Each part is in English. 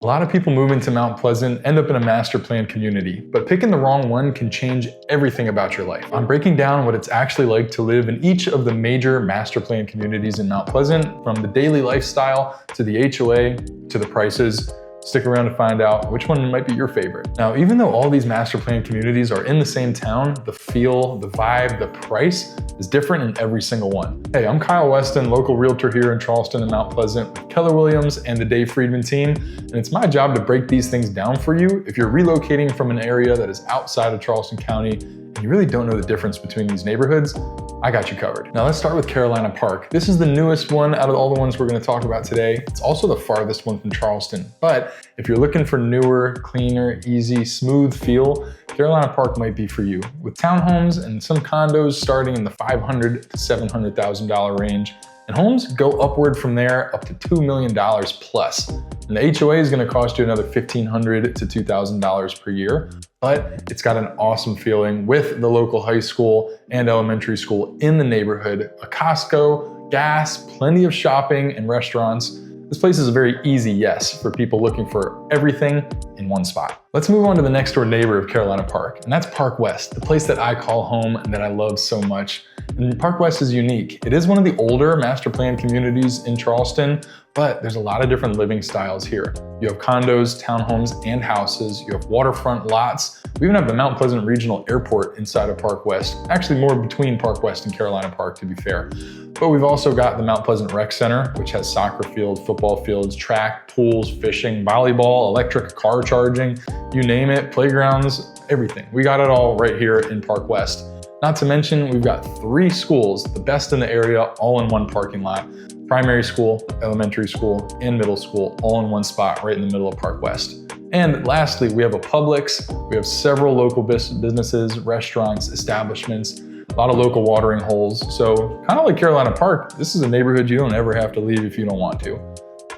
A lot of people moving to Mount Pleasant end up in a master plan community, but picking the wrong one can change everything about your life. I'm breaking down what it's actually like to live in each of the major master plan communities in Mount Pleasant, from the daily lifestyle to the HOA to the prices. Stick around to find out which one might be your favorite. Now, even though all these master plan communities are in the same town, the feel, the vibe, the price is different in every single one. Hey, I'm Kyle Weston, local realtor here in Charleston and Mount Pleasant with Keller Williams and the Dave Friedman team. And it's my job to break these things down for you if you're relocating from an area that is outside of Charleston County and you really don't know the difference between these neighborhoods. I got you covered. Now let's start with Carolina Park. This is the newest one out of all the ones we're gonna talk about today. It's also the farthest one from Charleston. But if you're looking for newer, cleaner, easy, smooth feel, Carolina Park might be for you. With townhomes and some condos starting in the $500,000 to $700,000 range, and homes go upward from there up to $2 million plus. And the HOA is gonna cost you another $1,500 to $2,000 per year, but it's got an awesome feeling with the local high school and elementary school in the neighborhood, a Costco, gas, plenty of shopping and restaurants. This place is a very easy yes for people looking for everything in one spot. Let's move on to the next door neighbor of Carolina Park, and that's Park West, the place that I call home and that I love so much. And Park West is unique. It is one of the older master plan communities in Charleston, but there's a lot of different living styles here. You have condos, townhomes, and houses. You have waterfront lots. We even have the Mount Pleasant Regional Airport inside of Park West. Actually more between Park West and Carolina Park, to be fair. But we've also got the Mount Pleasant Rec Center, which has soccer field, football fields, track, pools, fishing, volleyball, electric car charging, you name it, playgrounds, everything. We got it all right here in Park West. Not to mention, we've got 3 schools, the best in the area, all in one parking lot. Primary school, elementary school, and middle school, all in one spot right in the middle of Park West. And lastly, we have a Publix. We have several local businesses, restaurants, establishments, a lot of local watering holes. So kind of like Carolina Park, this is a neighborhood you don't ever have to leave if you don't want to.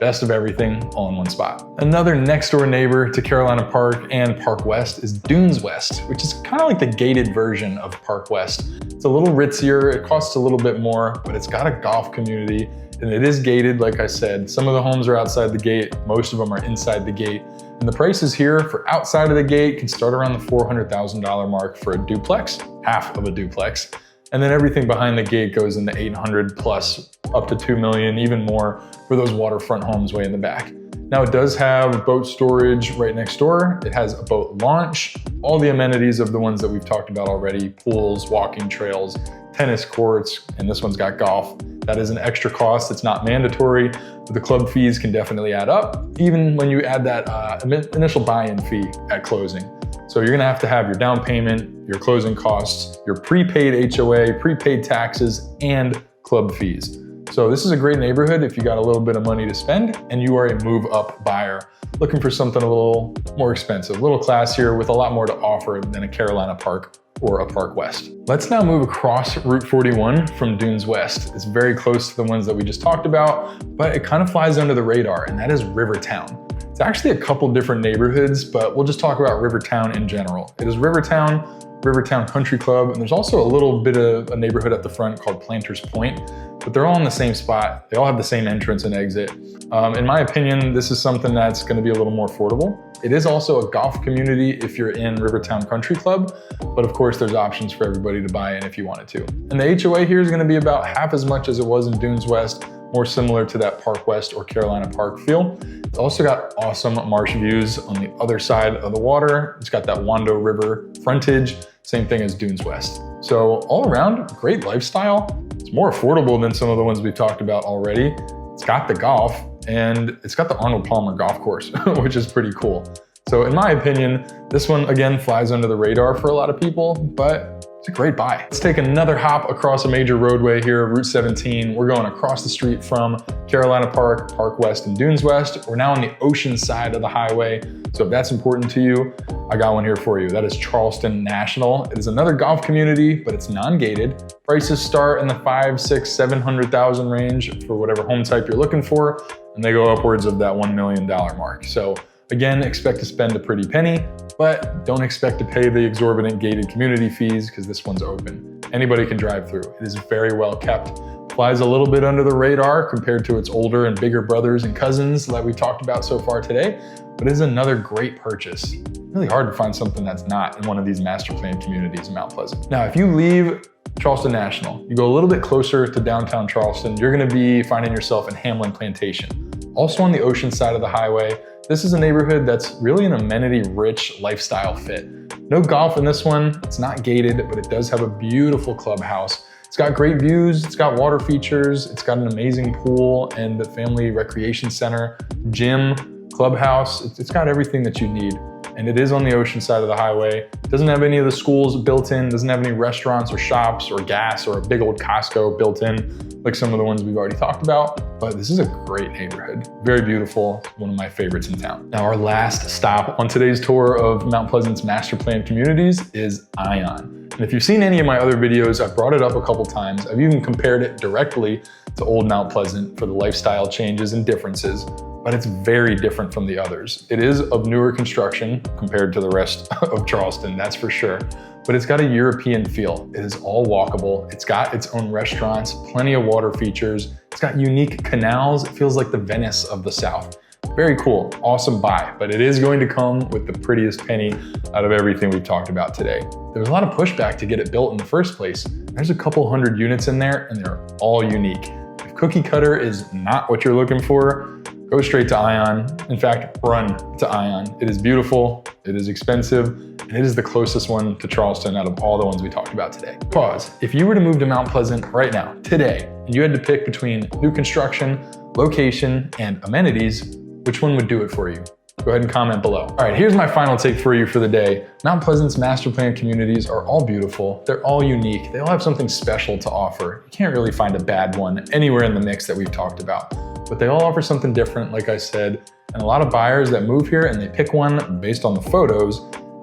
Best of everything all in one spot. Another next door neighbor to Carolina Park and Park West is Dunes West, which is kind of like the gated version of Park West. It's a little ritzier, it costs a little bit more, but it's got a golf community and it is gated, like I said. Some of the homes are outside the gate, most of them are inside the gate. And the prices here for outside of the gate can start around the $400,000 mark for a duplex, half of a duplex. And then everything behind the gate goes in the 800 plus, up to 2 million, even more for those waterfront homes way in the back. Now it does have boat storage right next door. It has a boat launch, all the amenities of the ones that we've talked about already, pools, walking trails, tennis courts, and this one's got golf. That is an extra cost. It's not mandatory, but the club fees can definitely add up, even when you add that initial buy-in fee at closing. So you're gonna have to have your down payment, your closing costs, your prepaid HOA, prepaid taxes, and club fees. So this is a great neighborhood if you got a little bit of money to spend and you are a move-up buyer looking for something a little more expensive, a little classier with a lot more to offer than a Carolina Park or a Park West. Let's now move across Route 41 from Dunes West. It's very close to the ones that we just talked about, but it kind of flies under the radar, and that is Rivertowne. It's actually a couple different neighborhoods, but we'll just talk about Rivertowne in general. It is Rivertowne Country Club, and there's also a little bit of a neighborhood at the front called Planters Point, but they're all in the same spot. They all have the same entrance and exit. In my opinion, this is something that's gonna be a little more affordable. It is also a golf community if you're in Rivertowne Country Club, but of course there's options for everybody to buy in if you wanted to. And the HOA here is gonna be about half as much as it was in Dunes West, more similar to that Park West or Carolina Park feel. It's also got awesome marsh views on the other side of the water. It's got that Wando River frontage, same thing as Dunes West. So all around, great lifestyle. It's more affordable than some of the ones we've talked about already. It's got the golf, and it's got the Arnold Palmer golf course, which is pretty cool. So in my opinion, this one again flies under the radar for a lot of people, but it's a great buy. Let's take another hop across a major roadway here, Route 17. We're going across the street from Carolina Park, Park West, and Dunes West. We're now on the ocean side of the highway. So if that's important to you, I got one here for you. That is Charleston National. It is another golf community, but it's non-gated. Prices start in the $500,000, $600,000, $700,000 range for whatever home type you're looking for, and they go upwards of that $1 million mark. So again, expect to spend a pretty penny, but don't expect to pay the exorbitant gated community fees because this one's open. Anybody can drive through. It is very well kept. flies a little bit under the radar compared to its older and bigger brothers and cousins that we talked about so far today, but it is another great purchase. Really hard to find something that's not in one of these master plan communities in Mount Pleasant. Now, if you leave Charleston National, you go a little bit closer to downtown Charleston, you're gonna be finding yourself in Hamlin Plantation. Also on the ocean side of the highway, this is a neighborhood that's really an amenity-rich lifestyle fit. No golf in this one, it's not gated, but it does have a beautiful clubhouse. It's got great views, it's got water features, it's got an amazing pool and the family recreation center, gym, clubhouse. It's got everything that you need. And it is on the ocean side of the highway. It doesn't have any of the schools built in, doesn't have any restaurants or shops or gas or a big old Costco built in, like some of the ones we've already talked about. But this is a great neighborhood. Very beautiful, one of my favorites in town. Now, our last stop on today's tour of Mount Pleasant's master plan communities is Ion. And if you've seen any of my other videos, I've brought it up a couple times. I've even compared it directly to Old Mount Pleasant for the lifestyle changes and differences, but it's very different from the others. It is of newer construction compared to the rest of Charleston, that's for sure. But it's got a European feel. It is all walkable. It's got its own restaurants, plenty of water features. It's got unique canals. It feels like the Venice of the South. Very cool, awesome buy, but it is going to come with the prettiest penny out of everything we've talked about today. There was a lot of pushback to get it built in the first place. There's a couple hundred units in there and they're all unique. If cookie cutter is not what you're looking for, go straight to Ion. In fact, run to Ion. It is beautiful, it is expensive, and it is the closest one to Charleston out of all the ones we talked about today. Pause. If you were to move to Mount Pleasant right now, today, and you had to pick between new construction, location, and amenities, which one would do it for you? Go ahead and comment below. All right, here's my final take for you for the day. Mount Pleasant's master plan communities are all beautiful. They're all unique. They all have something special to offer. You can't really find a bad one anywhere in the mix that we've talked about. But they all offer something different, like I said, and a lot of buyers that move here and they pick one based on the photos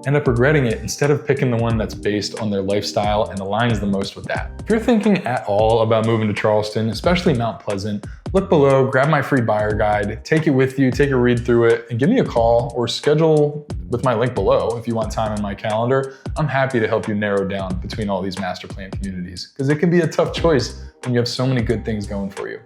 end up regretting it instead of picking the one that's based on their lifestyle and aligns the most with that. If you're thinking at all about moving to Charleston, especially Mount Pleasant, look below, grab my free buyer guide, take it with you, take a read through it, and give me a call or schedule with my link below if you want time in my calendar. I'm happy to help you narrow down between all these master plan communities because it can be a tough choice when you have so many good things going for you.